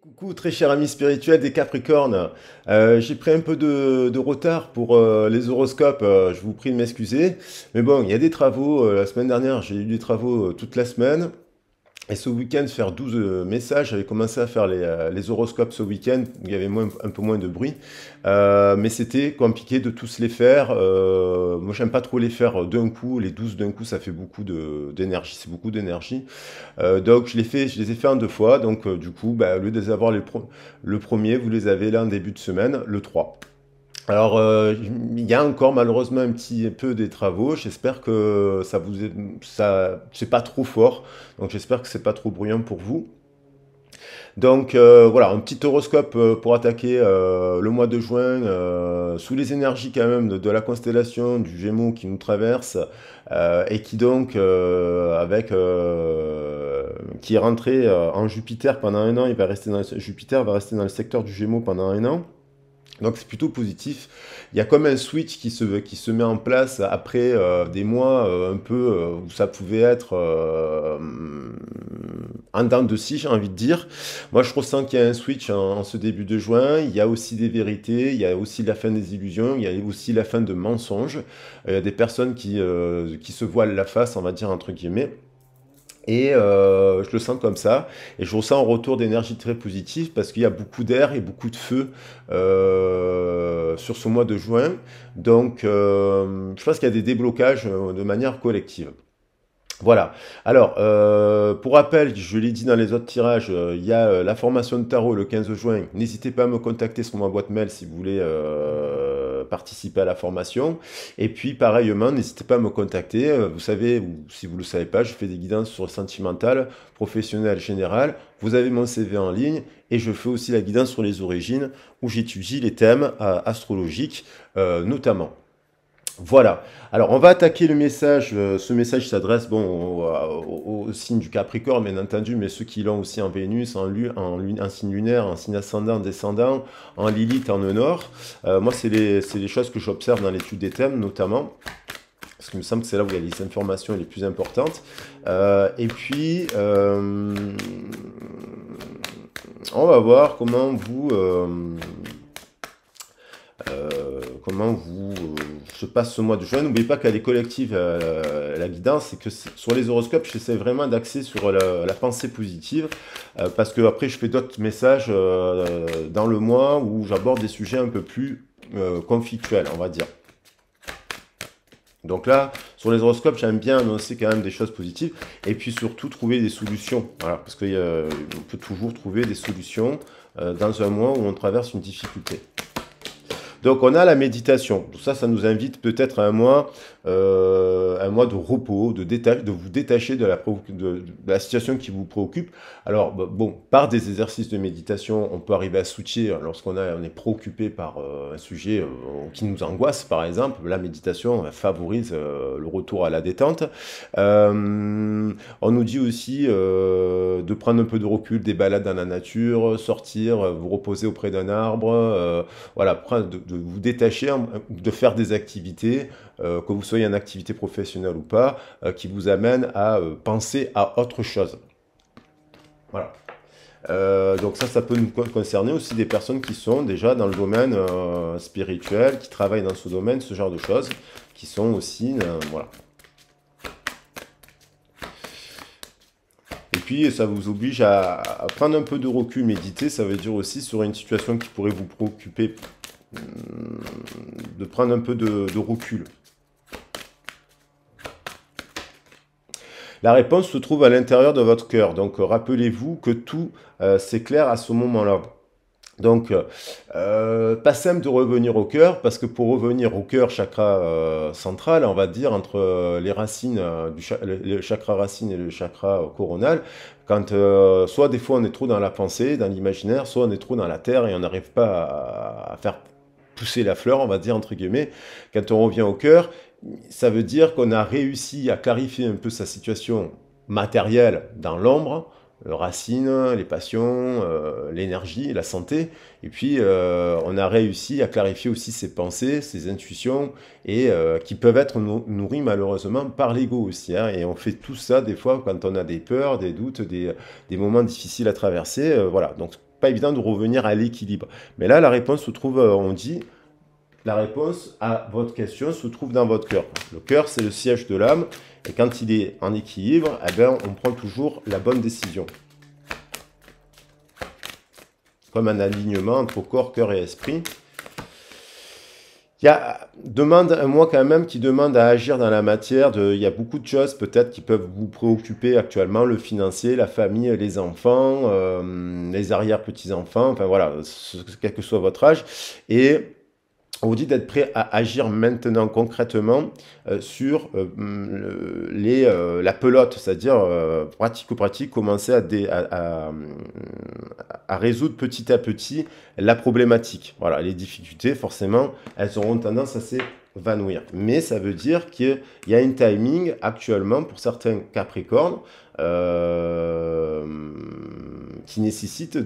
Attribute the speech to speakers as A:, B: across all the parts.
A: Coucou, très cher ami spirituel des Capricornes. J'ai pris un peu de retard pour les horoscopes. Je vous prie de m'excuser. Mais bon, il y a des travaux. La semaine dernière, j'ai eu des travaux toute la semaine. Et ce week-end, faire 12 messages. J'avais commencé à faire les horoscopes ce week-end. Il y avait un peu moins de bruit. Mais c'était compliqué de tous les faire. Moi, j'aime pas trop les faire d'un coup. Les 12 d'un coup, ça fait beaucoup d'énergie. C'est beaucoup d'énergie. Donc je les ai fait en deux fois. Donc du coup, bah, au lieu de les avoir le premier, vous les avez là en début de semaine, le 3. Alors, il y a encore malheureusement un petit peu des travaux. J'espère que ça, c'est pas trop fort. Donc j'espère que c'est pas trop bruyant pour vous. Donc voilà, un petit horoscope pour attaquer le mois de juin, sous les énergies quand même de la constellation du Gémeaux qui nous traverse et qui donc qui est rentré en Jupiter pendant un an. Jupiter va rester dans le secteur du Gémeaux pendant un an. Donc c'est plutôt positif. Il y a comme un switch qui se met en place après des mois un peu où ça pouvait être en dents de scie, j'ai envie de dire. Moi je ressens qu'il y a un switch en ce début de juin. Il y a aussi des vérités, il y a aussi la fin des illusions, il y a aussi la fin de mensonges. Il y a des personnes qui se voilent la face, on va dire entre guillemets. Et je le sens comme ça. Et je ressens un retour d'énergie très positif parce qu'il y a beaucoup d'air et beaucoup de feu sur ce mois de juin. Donc, je pense qu'il y a des déblocages de manière collective. Voilà. Alors, pour rappel, je l'ai dit dans les autres tirages, il y a la formation de tarot le 15 juin. N'hésitez pas à me contacter sur ma boîte mail si vous voulez participer à la formation. Et puis, pareillement, n'hésitez pas à me contacter. Vous savez, ou si vous ne le savez pas, je fais des guidances sur le sentimental, professionnel, général. Vous avez mon CV en ligne et je fais aussi la guidance sur les origines où j'étudie les thèmes astrologiques notamment. Voilà. Alors, on va attaquer le message. Ce message s'adresse bon, au signe du Capricorne, bien entendu, mais ceux qui l'ont aussi en Vénus, en signe lunaire, en signe ascendant, descendant, en Lilith, en nœud nord. Moi, c'est les choses que j'observe dans l'étude des thèmes, notamment. Parce qu'il me semble que c'est là où il y a les informations les plus importantes. Et puis, on va voir comment vous se passe ce mois de juin. N'oubliez pas qu'elle est collective la guidance, et que sur les horoscopes, j'essaie vraiment d'axer sur la pensée positive, parce que après je fais d'autres messages dans le mois où j'aborde des sujets un peu plus conflictuels, on va dire. Donc là, sur les horoscopes, j'aime bien annoncer quand même des choses positives, et puis surtout trouver des solutions, voilà, parce qu'on peut toujours trouver des solutions dans un mois où on traverse une difficulté. Donc on a la méditation. Tout ça, ça nous invite peut-être à un mois de repos, de vous détacher de la situation qui vous préoccupe. Alors bon, par des exercices de méditation, on peut arriver à switcher on est préoccupé par un sujet qui nous angoisse, par exemple. La méditation favorise le retour à la détente. On nous dit aussi de prendre un peu de recul, des balades dans la nature, sortir, vous reposer auprès d'un arbre, voilà, de vous détacher, de faire des activités, que vous soyez en activité professionnelle ou pas, qui vous amènent à penser à autre chose. Voilà. Donc ça peut nous concerner aussi des personnes qui sont déjà dans le domaine spirituel, qui travaillent dans ce domaine, ce genre de choses, qui sont aussi, voilà. Et puis, ça vous oblige à prendre un peu de recul, méditer. Ça veut dire aussi sur une situation qui pourrait vous préoccuper, de prendre un peu de recul. La réponse se trouve à l'intérieur de votre cœur. Donc, rappelez-vous que tout s'éclaire à ce moment-là. Donc, pas simple de revenir au cœur, parce que pour revenir au cœur, chakra central, on va dire, entre les racines, le chakra racine et le chakra coronal, quand soit des fois on est trop dans la pensée, dans l'imaginaire, soit on est trop dans la terre et on n'arrive pas à faire pousser la fleur, on va dire, entre guillemets. Quand on revient au cœur, ça veut dire qu'on a réussi à clarifier un peu sa situation matérielle dans l'ombre, racines, les passions, l'énergie, la santé. Et puis, on a réussi à clarifier aussi ses pensées, ses intuitions, et qui peuvent être nourries malheureusement par l'ego aussi. Hein. Et on fait tout ça des fois quand on a des peurs, des doutes, des moments difficiles à traverser. Voilà. Donc, pas évident de revenir à l'équilibre. Mais là, la réponse se trouve, on dit, la réponse à votre question se trouve dans votre cœur. Le cœur, c'est le siège de l'âme. Et quand il est en équilibre, eh bien, on prend toujours la bonne décision. Comme un alignement entre corps, cœur et esprit. Il y a un mois quand même qui demande à agir dans la matière. Il y a beaucoup de choses peut-être qui peuvent vous préoccuper actuellement. Le financier, la famille, les enfants, les arrière-petits-enfants. Enfin voilà, quel que soit votre âge. Et on vous dit d'être prêt à agir maintenant concrètement sur la pelote, c'est-à-dire pratico-pratique, commencer à résoudre petit à petit la problématique. Voilà, les difficultés, forcément, elles auront tendance à s'évanouir. Mais ça veut dire qu'il y a un timing actuellement pour certains Capricornes qui nécessite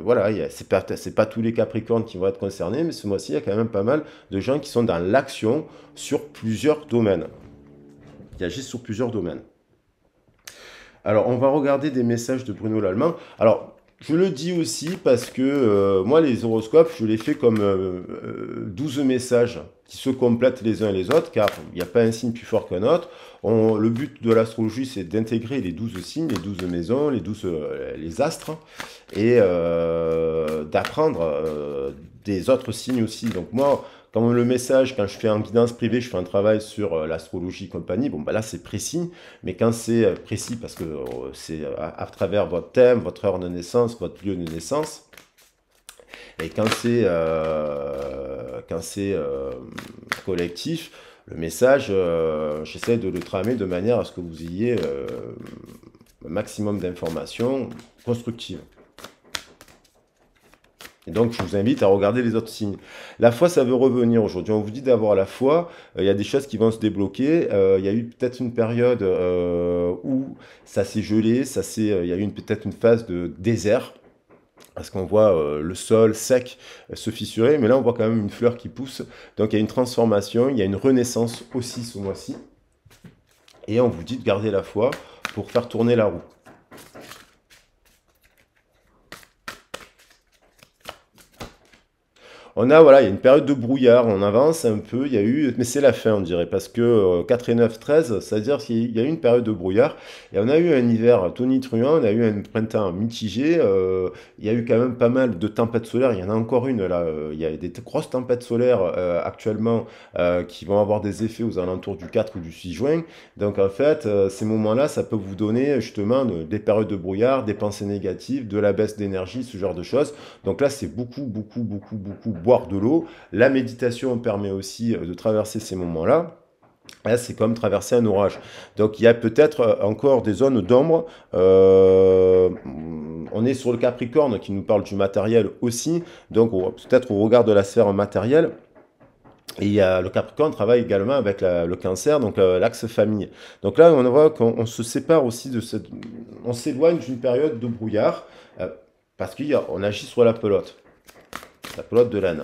A: voilà, c'est pas tous les Capricornes qui vont être concernés, mais ce mois-ci, il y a quand même pas mal de gens qui sont dans l'action sur plusieurs domaines, qui agissent sur plusieurs domaines. Alors, on va regarder des messages de Bruno Lallemand. Alors, je le dis aussi parce que moi, les horoscopes, je les fais comme 12 messages qui se complètent les uns et les autres, car il n'y a pas un signe plus fort qu'un autre. Le but de l'astrologie, c'est d'intégrer les 12 signes, les 12 maisons, les astres, et d'apprendre des autres signes aussi. Donc moi, quand le message, quand je fais en guidance privée, je fais un travail sur l'astrologie et compagnie, bon, bah là, c'est précis. Mais quand c'est précis, parce que c'est à travers votre thème, votre heure de naissance, votre lieu de naissance, et quand c'est collectif, le message, j'essaie de le tramer de manière à ce que vous ayez un maximum d'informations constructives. Et donc, je vous invite à regarder les autres signes. La foi, ça veut revenir aujourd'hui. On vous dit d'avoir la foi. Il y a des choses qui vont se débloquer. Il y a eu peut-être une période où ça s'est gelé. Il y a eu peut-être une phase de désert. Parce qu'on voit le sol sec se fissurer. Mais là, on voit quand même une fleur qui pousse. Donc, il y a une transformation. Il y a une renaissance aussi ce mois-ci. Et on vous dit de garder la foi pour faire tourner la roue. Voilà, il y a une période de brouillard, on avance un peu, il y a eu, mais c'est la fin, on dirait, parce que 4 et 9, 13, c'est-à-dire qu'il y a eu une période de brouillard, et on a eu un hiver tonitruant, on a eu un printemps mitigé, il y a eu quand même pas mal de tempêtes solaires, il y en a encore une là, il y a des grosses tempêtes solaires actuellement qui vont avoir des effets aux alentours du 4 ou du 6 juin, donc en fait, ces moments-là, ça peut vous donner justement des périodes de brouillard, des pensées négatives, de la baisse d'énergie, ce genre de choses, donc là, c'est beaucoup boire de l'eau. La méditation permet aussi de traverser ces moments-là. Là, c'est comme traverser un orage. Donc, il y a peut-être encore des zones d'ombre. On est sur le Capricorne qui nous parle du matériel aussi. Donc, peut-être au regard de la sphère matérielle. Et le Capricorne travaille également avec le Cancer, donc l'axe famille. Donc là, on voit qu'on se sépare aussi on s'éloigne d'une période de brouillard parce qu'on agit sur la pelote de laine.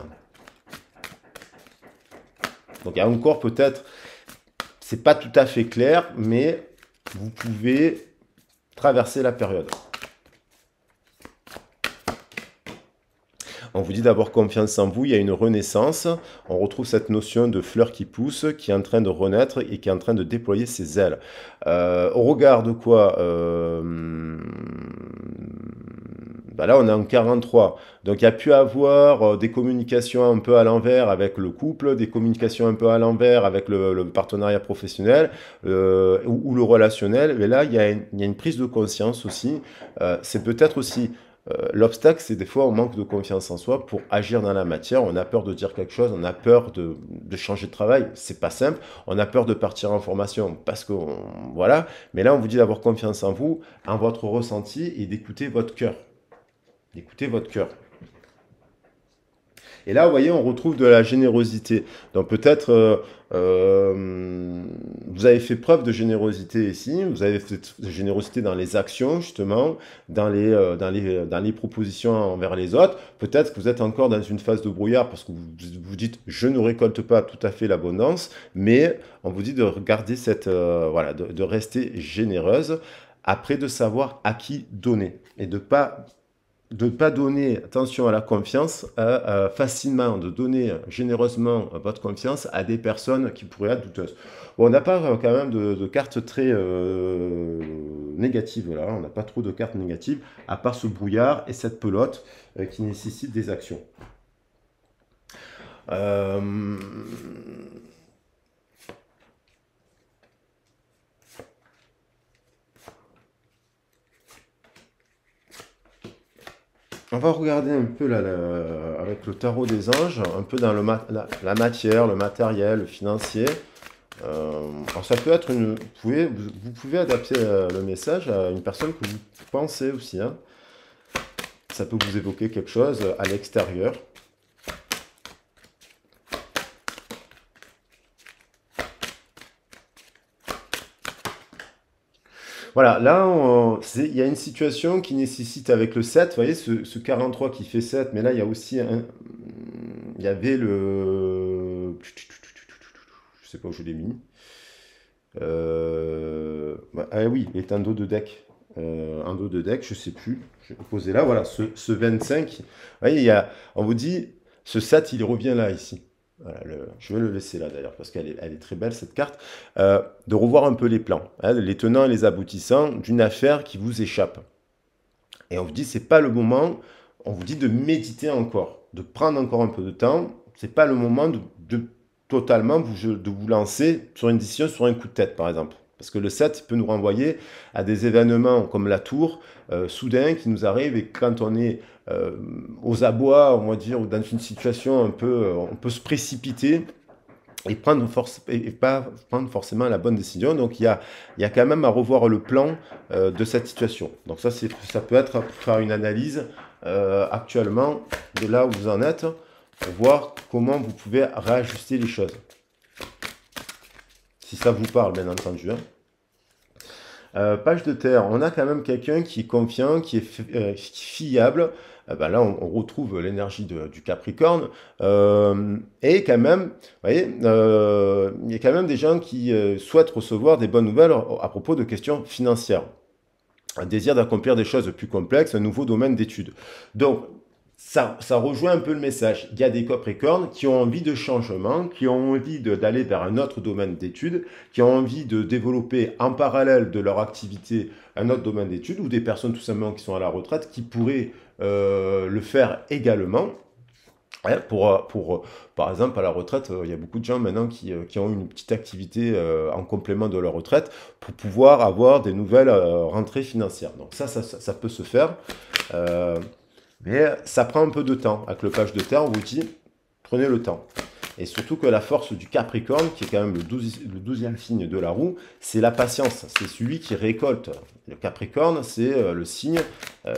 A: Donc il y a encore peut-être, c'est pas tout à fait clair, mais vous pouvez traverser la période. On vous dit d'avoir confiance en vous, il y a une renaissance. On retrouve cette notion de fleur qui pousse, qui est en train de renaître et qui est en train de déployer ses ailes. Au regard de quoi là, on est en 43. Donc, il y a pu avoir des communications un peu à l'envers avec le couple, des communications un peu à l'envers avec le partenariat professionnel ou le relationnel. Mais là, il y a une prise de conscience aussi. C'est peut-être aussi l'obstacle, c'est des fois on manque de confiance en soi pour agir dans la matière. On a peur de dire quelque chose, on a peur de changer de travail. C'est pas simple. On a peur de partir en formation parce que voilà. Mais là, on vous dit d'avoir confiance en vous, en votre ressenti et d'écouter votre cœur. D'écouter votre cœur. Et là, vous voyez, on retrouve de la générosité. Donc peut-être vous avez fait preuve de générosité ici, vous avez fait de générosité dans les actions, justement, dans les propositions envers les autres. Peut-être que vous êtes encore dans une phase de brouillard parce que vous dites « je ne récolte pas tout à fait l'abondance », mais on vous dit de garder de rester généreuse, après de savoir à qui donner et de pas de ne pas donner, attention à la confiance, facilement, de donner généreusement votre confiance à des personnes qui pourraient être douteuses. Bon, on n'a pas quand même de cartes très négatives là, on n'a pas trop de cartes négatives, à part ce brouillard et cette pelote qui nécessite des actions. Euh, On va regarder un peu là, avec le tarot des anges, un peu dans la matière, le matériel, le financier. Alors ça peut être vous pouvez adapter le message à une personne que vous pensez aussi, hein. Ça peut vous évoquer quelque chose à l'extérieur. Voilà, là, il y a une situation qui nécessite avec le 7, vous voyez, ce 43 qui fait 7, mais là, il y a aussi il y avait le... Je sais pas où je l'ai mis. Ah oui, il est un dos de deck. Un dos de deck, je sais plus. Je vais le poser là, voilà, ce 25. Vous voyez, on vous dit, ce 7, il revient là, ici. Voilà, je vais le laisser là d'ailleurs, parce elle est très belle cette carte. De revoir un peu les plans, hein, les tenants et les aboutissants d'une affaire qui vous échappe. Et on vous dit, c'est pas le moment, on vous dit de méditer encore, de prendre encore un peu de temps. C'est pas le moment de totalement de vous lancer sur une décision, sur un coup de tête, par exemple. Parce que le 7 peut nous renvoyer à des événements comme la tour, soudain, qui nous arrivent, et quand on est aux abois, on va dire, ou dans une situation un peu, on peut se précipiter et pas prendre forcément la bonne décision. Donc il y a quand même à revoir le plan de cette situation. Donc ça peut être pour faire une analyse actuellement de là où vous en êtes, pour voir comment vous pouvez réajuster les choses. Si ça vous parle, bien entendu, hein. Page de terre, on a quand même quelqu'un qui est confiant, qui est fiable. Ben là, on retrouve l'énergie du Capricorne. Et quand même, vous voyez, il y a quand même des gens qui souhaitent recevoir des bonnes nouvelles à propos de questions financières. Un désir d'accomplir des choses plus complexes, un nouveau domaine d'études. Donc, ça rejoint un peu le message. Il y a des Capricornes qui ont envie de changement, qui ont envie d'aller vers un autre domaine d'études, qui ont envie de développer en parallèle de leur activité un autre domaine d'études, ou des personnes tout simplement qui sont à la retraite qui pourraient le faire également. Ouais, par exemple, à la retraite, il y a beaucoup de gens maintenant qui ont une petite activité en complément de leur retraite pour pouvoir avoir des nouvelles rentrées financières. Donc ça peut se faire. Mais ça prend un peu de temps. Avec le page de terre, on vous dit, prenez le temps. Et surtout que la force du Capricorne, qui est quand même le 12e signe de la roue, c'est la patience. C'est celui qui récolte. Le Capricorne, c'est le signe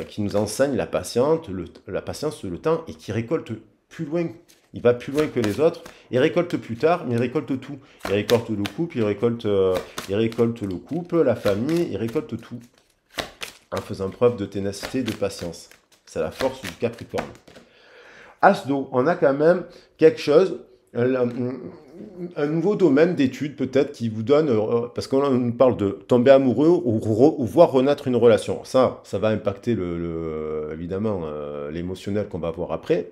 A: qui nous enseigne la patience, le temps, et qui récolte plus loin. Il va plus loin que les autres. Il récolte plus tard, mais il récolte tout. Il récolte le couple, il récolte le couple, la famille, il récolte tout. En faisant preuve de ténacité et de patience. C'est la force du Capricorne. As d'eau, on a quand même quelque chose, un nouveau domaine d'études peut-être qui vous donne, parce qu'on nous parle de tomber amoureux ou voir renaître une relation. Ça va impacter évidemment l'émotionnel qu'on va voir après.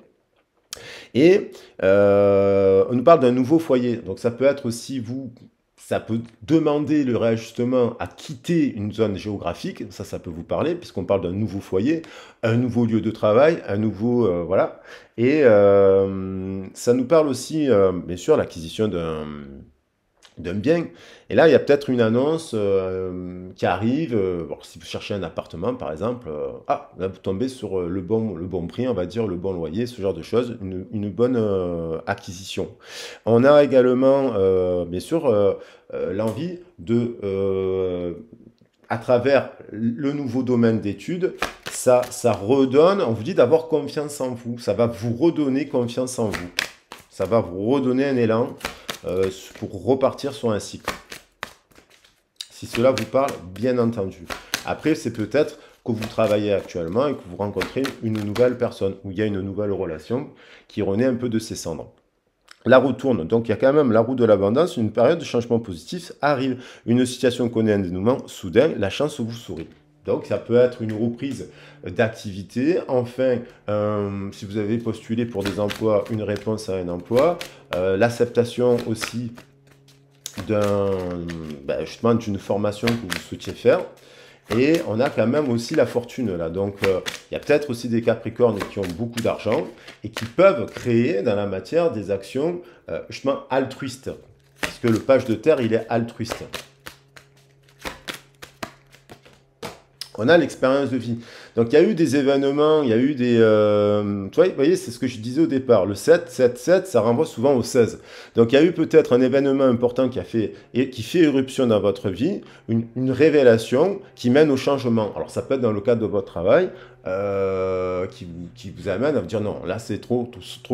A: Et on nous parle d'un nouveau foyer. Donc ça peut être aussi ça peut demander le réajustement à quitter une zone géographique, ça peut vous parler, puisqu'on parle d'un nouveau foyer, un nouveau lieu de travail, un nouveau... voilà. Et ça nous parle aussi, bien sûr, l'acquisition d'un bien. Et là, il y a peut-être une annonce qui arrive. Si vous cherchez un appartement, par exemple, là, vous tombez sur le bon prix, on va dire, le bon loyer, ce genre de choses, une bonne acquisition. On a également, bien sûr, l'envie à travers le nouveau domaine d'études, ça redonne, on vous dit d'avoir confiance en vous. Ça va vous redonner confiance en vous. Ça va vous redonner un élan pour repartir sur un cycle. Si cela vous parle, bien entendu. Après, c'est peut-être que vous travaillez actuellement et que vous rencontrez une nouvelle personne, où il y a une nouvelle relation qui renaît un peu de ses cendres. La roue tourne, donc il y a quand même la roue de l'abondance, une période de changement positif arrive. Une situation connaît un dénouement soudain, la chance vous sourit. Donc, ça peut être une reprise d'activité. Enfin, si vous avez postulé pour des emplois, une réponse à un emploi. L'acceptation aussi justement d'une formation que vous souhaitiez faire. Et on a quand même aussi la fortune là. Donc, il y a peut-être aussi des Capricornes qui ont beaucoup d'argent et qui peuvent créer dans la matière des actions justement altruistes. Parce que le page de terre, il est altruiste. On a l'expérience de vie. Donc, il y a eu des événements, il y a eu des... vous voyez, c'est ce que je disais au départ. Le 7, 7, 7, ça renvoie souvent au 16. Donc, il y a eu peut-être un événement important qui fait éruption dans votre vie, une révélation qui mène au changement. Alors, ça peut être dans le cadre de votre travail, qui vous amène à vous dire non, là, c'est trop,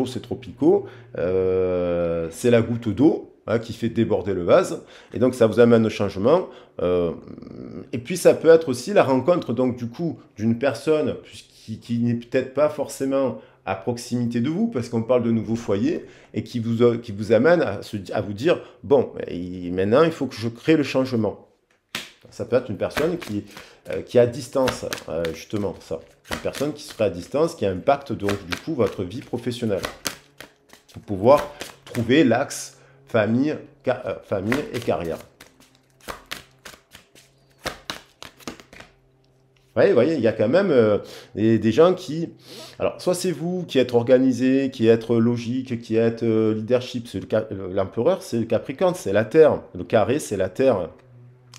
A: c'est trop picot. C'est la goutte d'eau. Qui fait déborder le vase, et donc ça vous amène au changement. Et puis ça peut être aussi la rencontre donc du coup d'une personne qui n'est peut-être pas forcément à proximité de vous, parce qu'on parle de nouveaux foyers, et qui vous amène à vous dire, bon, maintenant il faut que je crée le changement. Ça peut être une personne qui est à distance, justement, ça. Une personne qui serait à distance, qui impacte donc du coup votre vie professionnelle. Pour pouvoir trouver l'axe famille et carrière. Vous voyez, il y a quand même des gens qui... Alors, soit c'est vous qui êtes organisé, qui êtes logique, qui êtes leadership. L'empereur, c'est le Capricorne, c'est la Terre. Le carré, c'est la Terre.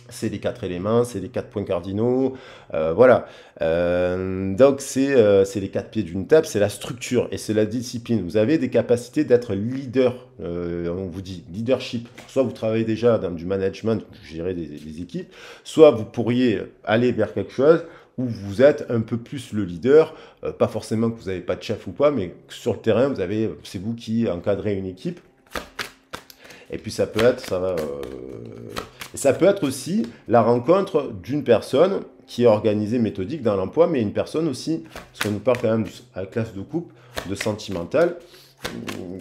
A: C'est les 4 éléments, c'est les 4 points cardinaux, voilà. Donc c'est les 4 pieds d'une table, c'est la structure et c'est la discipline. Vous avez des capacités d'être leader, on vous dit leadership. Soit vous travaillez déjà dans du management, vous gérez des équipes, soit vous pourriez aller vers quelque chose où vous êtes un peu plus le leader, pas forcément que vous n'avez pas de chef ou pas, mais sur le terrain, c'est vous qui encadrez une équipe. Et puis ça peut être, ça peut être aussi la rencontre d'une personne qui est organisée, méthodique dans l'emploi, mais une personne aussi, parce qu'on nous parle quand même à la classe de couple, de sentimental,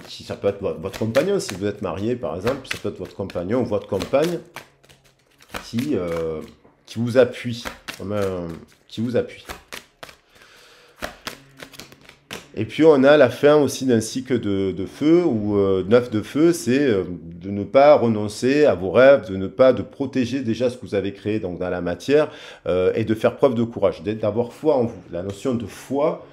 A: ça peut être votre compagnon, si vous êtes marié par exemple, ça peut être votre compagnon ou votre compagne qui vous appuie, qui vous appuie. Et puis on a la fin aussi d'un cycle de feu, ou 9 de feu, c'est de ne pas renoncer à vos rêves, de protéger déjà ce que vous avez créé donc, dans la matière, et de faire preuve de courage, d'avoir foi en vous. La notion de foi,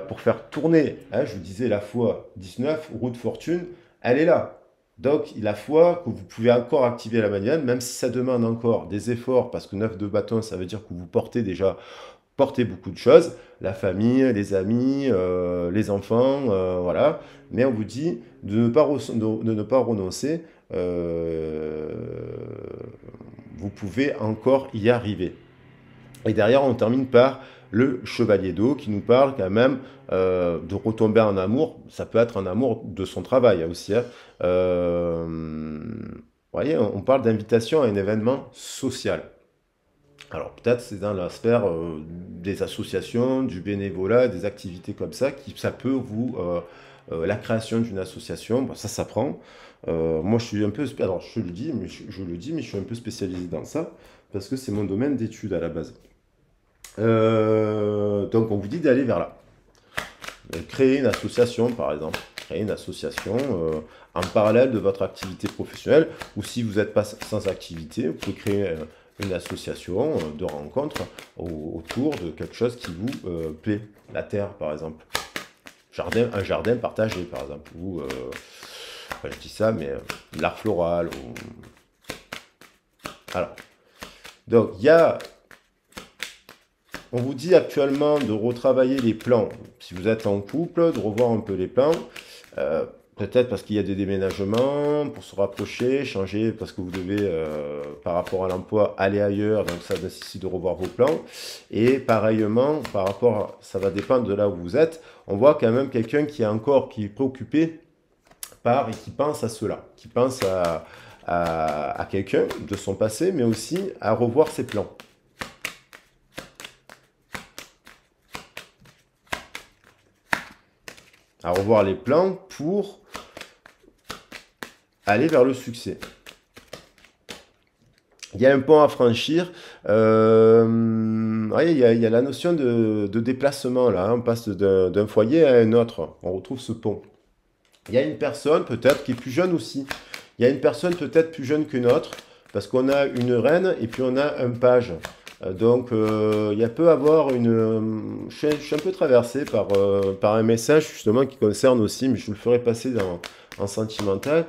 A: pour faire tourner, je vous disais la foi 19, roue de fortune, elle est là. Donc la foi que vous pouvez encore activer à la manuelle, même si ça demande encore des efforts, parce que 9 de bâton, ça veut dire que vous portez beaucoup de choses, la famille, les amis, les enfants, voilà. Mais on vous dit de ne pas renoncer, vous pouvez encore y arriver. Et derrière, on termine par le chevalier d'eau qui nous parle quand même de retomber en amour. Ça peut être un amour de son travail aussi. Hein. Vous voyez, on parle d'invitation à un événement social. Alors peut-être c'est dans la sphère des associations, du bénévolat, des activités comme ça, ça peut vous... la création d'une association, ça s'apprend. Moi je suis un peu... Alors je le dis, mais je suis un peu spécialisé dans ça, parce que c'est mon domaine d'études à la base. Donc on vous dit d'aller vers là. Créer une association par exemple. Créer une association en parallèle de votre activité professionnelle, ou si vous n'êtes pas sans activité, vous pouvez créer... une association de rencontres autour de quelque chose qui vous plaît. La terre, par exemple. Un jardin partagé, par exemple. Ou, enfin, je dis ça, mais l'art floral. Alors, donc, on vous dit actuellement de retravailler les plans. Si vous êtes en couple, de revoir un peu les plans. Peut-être parce qu'il y a des déménagements, pour se rapprocher, changer, parce que vous devez, par rapport à l'emploi, aller ailleurs, donc ça nécessite de revoir vos plans. Et pareillement, ça va dépendre de là où vous êtes, on voit quand même quelqu'un qui est préoccupé et qui pense à cela, qui pense à quelqu'un de son passé, mais aussi à revoir ses plans. À revoir les plans pour aller vers le succès. Il y a un pont à franchir. Ouais, il y a la notion de déplacement là, hein. On passe d'un foyer à un autre. On retrouve ce pont. Il y a une personne peut-être qui est plus jeune aussi. Il y a une personne peut-être plus jeune qu'une autre, parce qu'on a une reine et puis on a un page. Donc il y a peut avoir une... je suis un peu traversé par un message justement qui concerne aussi, mais je vous le ferai passer en sentimental,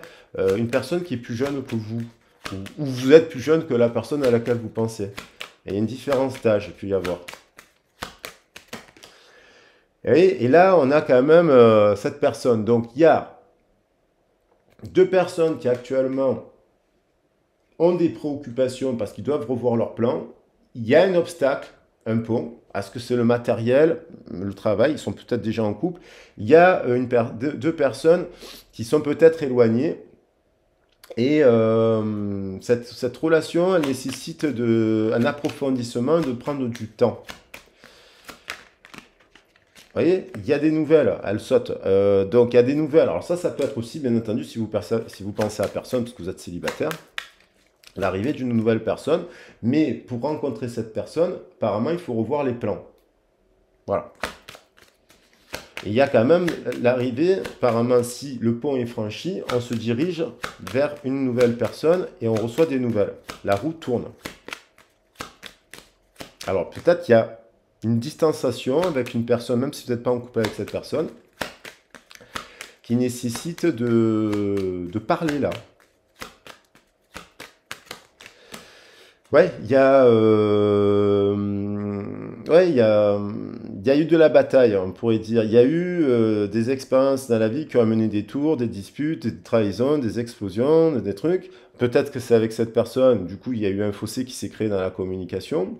A: une personne qui est plus jeune que vous, ou vous êtes plus jeune que la personne à laquelle vous pensez. Et il y a une différence d'âge, il peut y avoir. Et là, on a quand même cette personne. Donc il y a deux personnes qui actuellement ont des préoccupations parce qu'ils doivent revoir leur plan. Il y a un obstacle, un pont. Est-ce que c'est le matériel, le travail? Ils sont peut-être déjà en couple. Il y a deux personnes qui sont peut-être éloignées. Et cette relation elle nécessite un approfondissement, de prendre du temps. Vous voyez, il y a des nouvelles, elles sautent. Donc il y a des nouvelles. Alors ça peut être aussi, bien entendu, si vous pensez à personne, parce que vous êtes célibataire, l'arrivée d'une nouvelle personne. Mais pour rencontrer cette personne, apparemment, il faut revoir les plans. Voilà. Et il y a quand même l'arrivée, apparemment, si le pont est franchi, on se dirige vers une nouvelle personne et on reçoit des nouvelles. La roue tourne. Alors peut-être qu'il y a une distanciation avec une personne, même si vous n'êtes pas en couple avec cette personne, qui nécessite de parler là. Ouais, il y a eu de la bataille, on pourrait dire. Il y a eu des expériences dans la vie qui ont amené des tours, des disputes, des trahisons, des explosions, des trucs. Peut-être que c'est avec cette personne, du coup, il y a eu un fossé qui s'est créé dans la communication.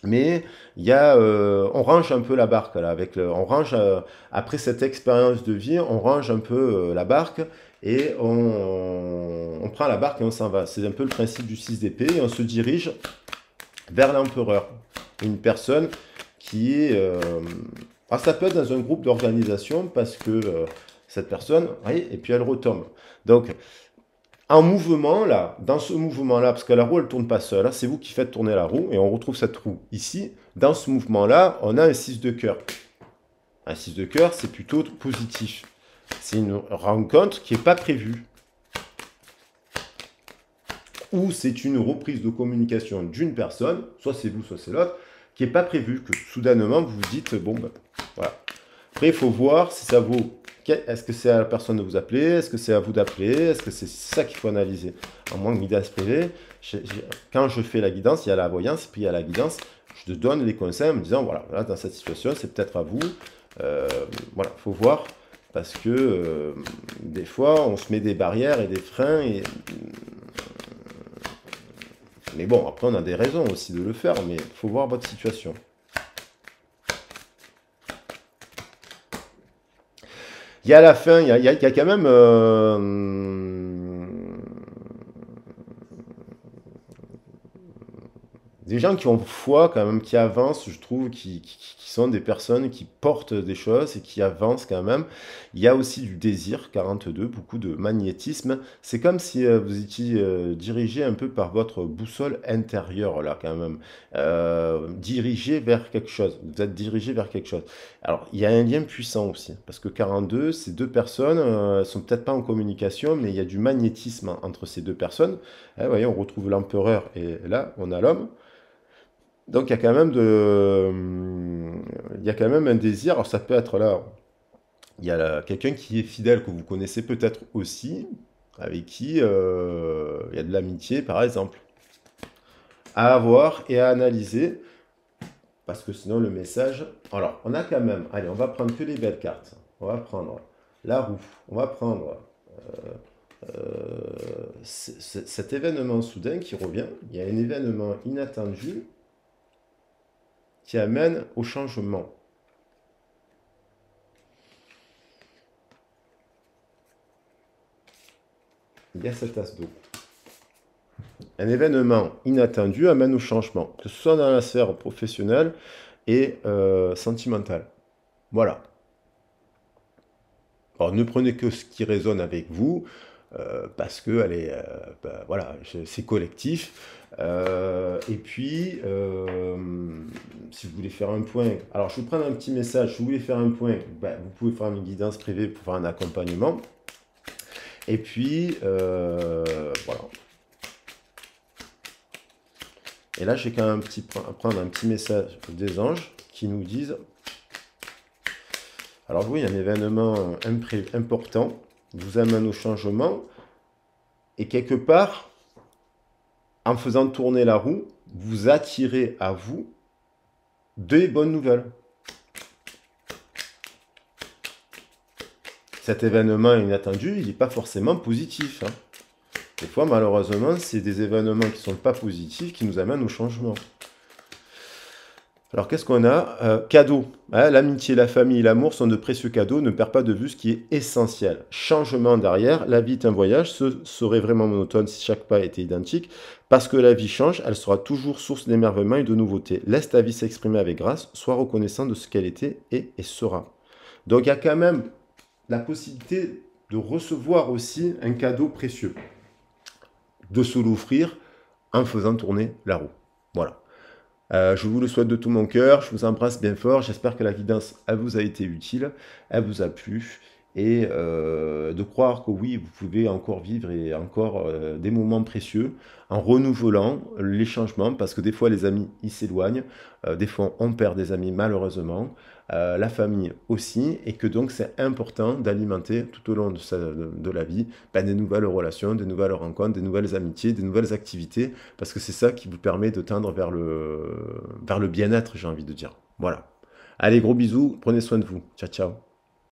A: Mais on range un peu la barque là, après cette expérience de vie, on range un peu la barque et on prend la barque et on s'en va. C'est un peu le principe du 6 d'épée et on se dirige vers l'empereur, une personne qui est... ça peut être dans un groupe d'organisation parce que cette personne, oui, et puis elle retombe. Donc, en mouvement, là, dans ce mouvement-là, parce que la roue, elle ne tourne pas seule, hein, c'est vous qui faites tourner la roue, et on retrouve cette roue ici. Dans ce mouvement-là, on a un 6 de cœur. Un 6 de cœur, c'est plutôt positif. C'est une rencontre qui n'est pas prévue. Ou c'est une reprise de communication d'une personne, soit c'est vous, soit c'est l'autre, qui n'est pas prévue, que soudainement vous vous dites, bon, ben, voilà. Après, il faut voir si ça vaut. Est-ce que c'est à la personne de vous appeler? Est-ce que c'est à vous d'appeler? Est-ce que c'est ça qu'il faut analyser? En moins, guidance privée, quand je fais la guidance, il y a la voyance, puis il y a la guidance. Je te donne les conseils en me disant, voilà, là, dans cette situation, c'est peut-être à vous. Voilà, il faut voir, parce que des fois, on se met des barrières et des freins. Mais bon, après, on a des raisons aussi de le faire, mais il faut voir votre situation. Il y a la fin, il y a quand même des gens qui ont foi quand même, qui avancent, je trouve, qui sont des personnes qui portent des choses et qui avancent quand même. Il y a aussi du désir, 42, beaucoup de magnétisme. C'est comme si vous étiez dirigé un peu par votre boussole intérieure, là, quand même. Dirigé vers quelque chose. Vous êtes dirigé vers quelque chose. Alors, il y a un lien puissant aussi, parce que 42, ces deux personnes sont peut-être pas en communication, mais il y a du magnétisme entre ces deux personnes. Vous voyez, on retrouve l'empereur et là, on a l'homme. Donc il y a quand même un désir. Alors ça peut être là, il y a quelqu'un qui est fidèle que vous connaissez peut-être aussi, avec qui il y a de l'amitié par exemple, à avoir et à analyser, parce que sinon le message... Alors on a quand même, allez, on va prendre que les belles cartes. On va prendre la roue, on va prendre cet événement soudain qui revient. Il y a un événement inattendu qui amène au changement. Il y a cet as d'eau. Un événement inattendu amène au changement, que ce soit dans la sphère professionnelle et sentimentale. Voilà. Alors ne prenez que ce qui résonne avec vous. parce que elle est, bah, voilà, c'est collectif. Et puis, si vous voulez faire un point, alors je vais prendre un petit message, si vous voulez faire un point, bah, vous pouvez faire une guidance privée pour faire un accompagnement. Et puis, voilà. Et là, j'ai quand même prendre un petit message des anges qui nous disent, alors oui, un événement important vous amène au changement, et quelque part, en faisant tourner la roue, vous attirez à vous des bonnes nouvelles. Cet événement inattendu, il n'est pas forcément positif, hein. Des fois, malheureusement, c'est des événements qui ne sont pas positifs qui nous amènent au changement. Alors, qu'est-ce qu'on a? Cadeaux. Hein, l'amitié, la famille, l'amour sont de précieux cadeaux. Ne perds pas de vue ce qui est essentiel. Changement derrière. La vie est un voyage. Ce serait vraiment monotone si chaque pas était identique. Parce que la vie change, elle sera toujours source d'émerveillement et de nouveautés. Laisse ta vie s'exprimer avec grâce. Sois reconnaissant de ce qu'elle était et sera. Donc, il y a quand même la possibilité de recevoir aussi un cadeau précieux. De se l'offrir en faisant tourner la roue. Voilà. Je vous le souhaite de tout mon cœur, je vous embrasse bien fort, j'espère que la guidance elle vous a été utile, elle vous a plu, et de croire que oui, vous pouvez encore vivre et encore des moments précieux en renouvelant les changements, parce que des fois les amis ils s'éloignent, des fois on perd des amis malheureusement, la famille aussi, et que donc c'est important d'alimenter tout au long de la vie des nouvelles relations, des nouvelles rencontres, des nouvelles amitiés, des nouvelles activités, parce que c'est ça qui vous permet de tendre vers le bien-être, j'ai envie de dire. Voilà. Allez, gros bisous, prenez soin de vous. Ciao, ciao.